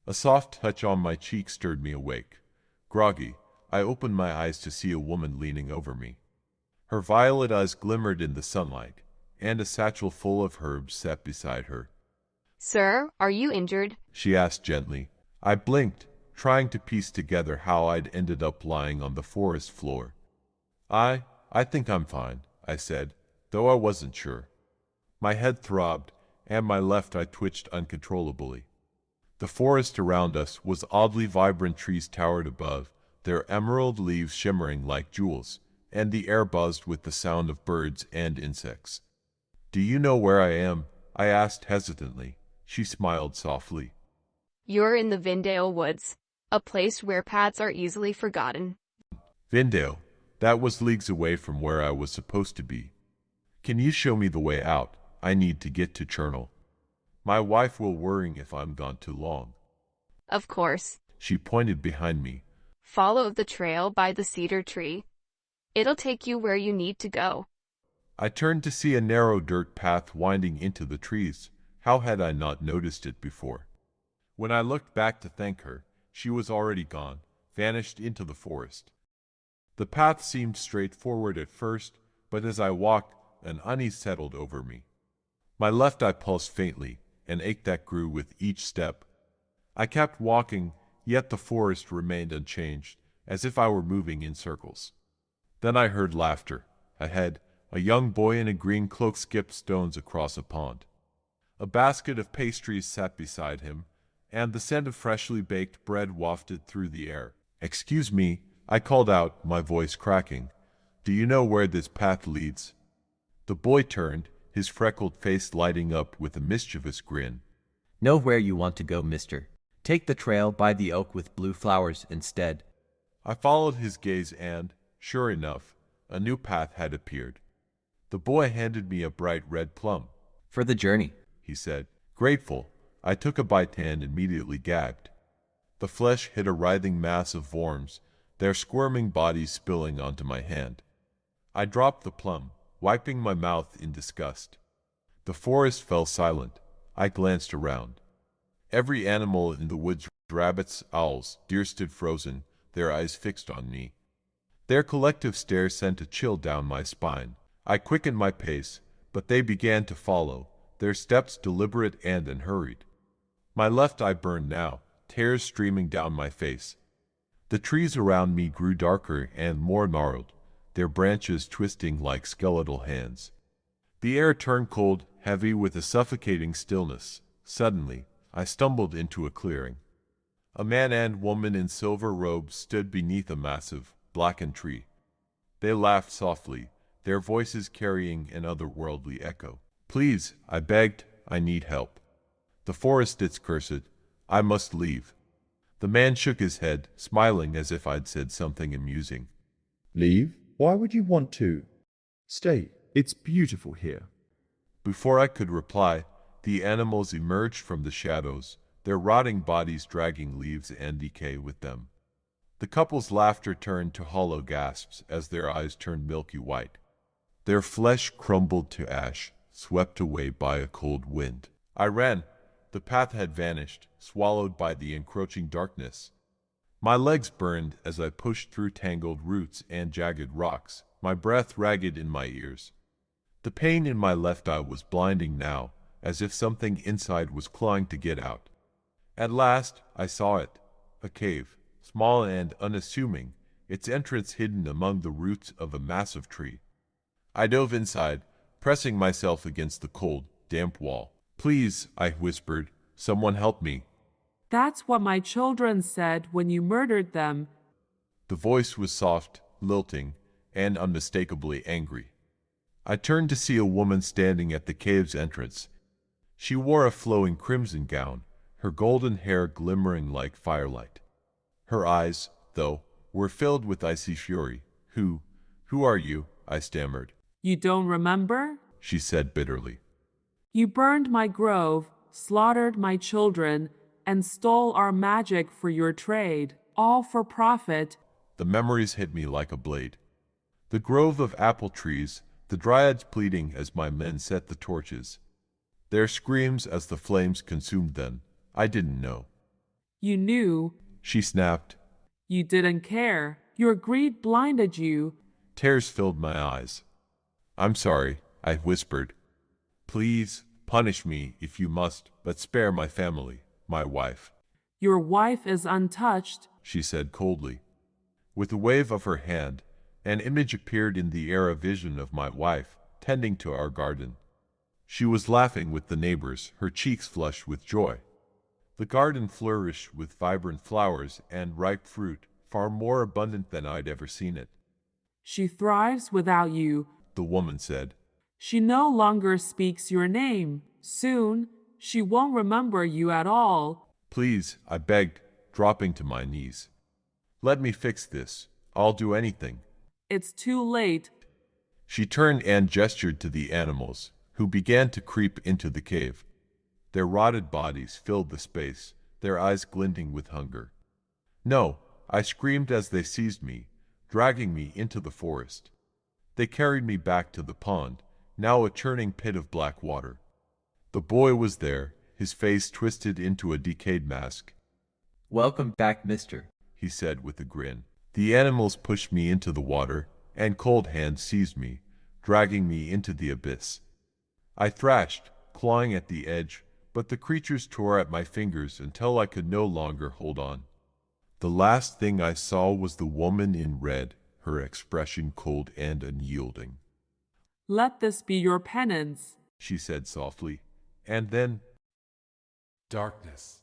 A soft touch on my cheek stirred me awake. Groggy, I opened my eyes to see a woman leaning over me. Her violet eyes glimmered in the sunlight, and a satchel full of herbs sat beside her. Sir, are you injured? She asked gently. I blinked, trying to piece together how I'd ended up lying on the forest floor. I think I'm fine, I said, though I wasn't sure. My head throbbed, and my left eye twitched uncontrollably. The forest around us was oddly vibrant. Trees towered above, their emerald leaves shimmering like jewels, and the air buzzed with the sound of birds and insects. Do you know where I am? I asked hesitantly. She smiled softly. You're in the Vindale Woods, a place where paths are easily forgotten. Vindale, that was leagues away from where I was supposed to be. Can you show me the way out? I need to get to Chernal. My wife will worry if I'm gone too long. Of course. She pointed behind me. Follow the trail by the cedar tree. It'll take you where you need to go. I turned to see a narrow dirt path winding into the trees. How had I not noticed it before? When I looked back to thank her, she was already gone, vanished into the forest. The path seemed straightforward at first, but as I walked, an unease settled over me. My left eye pulsed faintly, an ache that grew with each step. I kept walking, yet the forest remained unchanged, as if I were moving in circles. Then I heard laughter. Ahead, a young boy in a green cloak skipped stones across a pond. A basket of pastries sat beside him, and the scent of freshly baked bread wafted through the air. "Excuse me," I called out, my voice cracking. "Do you know where this path leads?" The boy turned, his freckled face lighting up with a mischievous grin. Know where you want to go, mister. Take the trail by the oak with blue flowers instead. I followed his gaze and, sure enough, a new path had appeared. The boy handed me a bright red plum. For the journey, He said. Grateful, I took a bite and immediately gagged. The flesh hit a writhing mass of worms, their squirming bodies spilling onto my hand. I dropped the plum, wiping my mouth in disgust. The forest fell silent. I glanced around. Every animal in the woods, rabbits, owls, deer, stood frozen, their eyes fixed on me. Their collective stare sent a chill down my spine. I quickened my pace, but they began to follow, their steps deliberate and unhurried. My left eye burned now, tears streaming down my face. The trees around me grew darker and more gnarled, their branches twisting like skeletal hands. The air turned cold, heavy with a suffocating stillness. Suddenly, I stumbled into a clearing. A man and woman in silver robes stood beneath a massive, blackened tree. They laughed softly, their voices carrying an otherworldly echo. "Please," I begged, "I need help. The forest is cursed. I must leave." The man shook his head, smiling as if I'd said something amusing. Leave? Why would you want to? Stay. It's beautiful here. Before I could reply, the animals emerged from the shadows, their rotting bodies dragging leaves and decay with them. The couple's laughter turned to hollow gasps as their eyes turned milky white. Their flesh crumbled to ash, swept away by a cold wind. I ran. The path had vanished, swallowed by the encroaching darkness. My legs burned as I pushed through tangled roots and jagged rocks, my breath ragged in my ears. The pain in my left eye was blinding now, as if something inside was clawing to get out. At last, I saw it. A cave, small and unassuming, its entrance hidden among the roots of a massive tree. I dove inside, pressing myself against the cold, damp wall. "Please," I whispered, "someone help me." That's what my children said when you murdered them. The voice was soft, lilting, and unmistakably angry. I turned to see a woman standing at the cave's entrance. She wore a flowing crimson gown, her golden hair glimmering like firelight. Her eyes, though, were filled with icy fury. Who are you?" I stammered. You don't remember? She said bitterly. You burned my grove, slaughtered my children, and stole our magic for your trade, all for profit. The memories hit me like a blade. The grove of apple trees, the dryads pleading as my men set the torches. Their screams as the flames consumed them. I didn't know. You knew. She snapped. You didn't care. Your greed blinded you. Tears filled my eyes. I'm sorry, I whispered. Please, punish me if you must, but spare my family, my wife, Your wife is untouched. she said coldly. With a wave of her hand, an image appeared in the air, a vision of my wife, tending to our garden. She was laughing with the neighbors, her cheeks flushed with joy. The garden flourished with vibrant flowers and ripe fruit, far more abundant than I'd ever seen it. She thrives without you. The woman said. She no longer speaks your name. Soon, she won't remember you at all. Please, I begged, dropping to my knees. Let me fix this. I'll do anything. It's too late. She turned and gestured to the animals, who began to creep into the cave. Their rotted bodies filled the space, their eyes glinting with hunger. No, I screamed as they seized me, dragging me into the forest. They carried me back to the pond, now a churning pit of black water. The boy was there, his face twisted into a decayed mask. Welcome back, mister, he said with a grin. The animals pushed me into the water, and cold hands seized me, dragging me into the abyss. I thrashed, clawing at the edge, but the creatures tore at my fingers until I could no longer hold on. The last thing I saw was the woman in red, her expression cold and unyielding. Let this be your penance, she said softly, and then darkness.